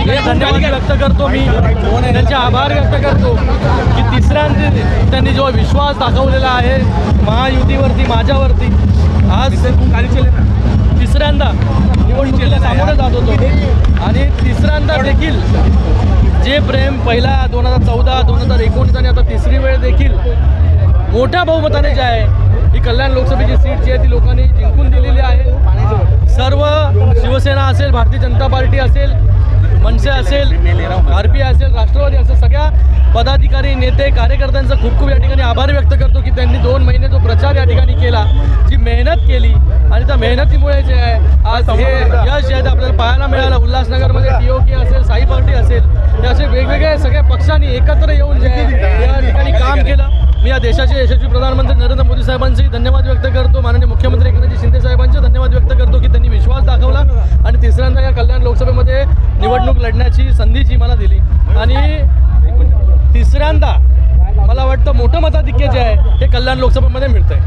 धन्यवाद व्यक्त करतो मी, त्यांचे आभार व्यक्त करतो की तिसऱ्यांदा त्यांनी जो विश्वास दाखवलेला आहे महायुतीवरती, माझ्यावरती, आज तिसऱ्यांदा निवडणुकीला सामोरं जात होतो आणि तिसऱ्यांदा देखील जे प्रेम पहिला 2014, 2019 आणि आता तिसरी वेळ देखील मोठ्या बहुमताने जे आहे ही कल्याण लोकसभेची सीट जी आहे ती लोकांनी जिंकून दिलेली आहे। सर्व शिवसेना असेल, भारतीय जनता पार्टी असेल, मनसे असेल, RP असेल, राष्ट्रवादी असेल, सगळ्या पदाधिकारी, नेते, कार्यकर्त्यांचा खूप खूप या ठिकाणी आभार व्यक्त करतो की त्यांनी 2 महिने जो प्रचार या ठिकाणी केला, जी मेहनत केली आणि त्या मेहनतीमुळे जे आहे आज हे यश जे आहे आपल्याला पाहायला मिळालं। उल्हासनगरमध्ये TOK असेल, साई पार्टी असेल, हे असे वेगवेगळे सगळ्या पक्षांनी एकत्र येऊन जे आहे या ठिकाणी काम केलं। मी या देशाचे यशस्वी प्रधानमंत्री नरेंद्र मोदी साहेबांचे धन्यवाद व्यक्त करतो, माननीय मुख्यमंत्री एकनाथ शिंदे साहेबांचे धन्यवाद व्यक्त करतो की त्यांनी विश्वास दाखवला आणि तिसऱ्यांदा या कल्याण लोकसभेमध्ये निवडणूक लढण्याची संधी जी मला दिली आणि तिसऱ्यांदा मला वाटतं मोठं मताधिक्य जे आहे हे कल्याण लोकसभेमध्ये मिळतंय।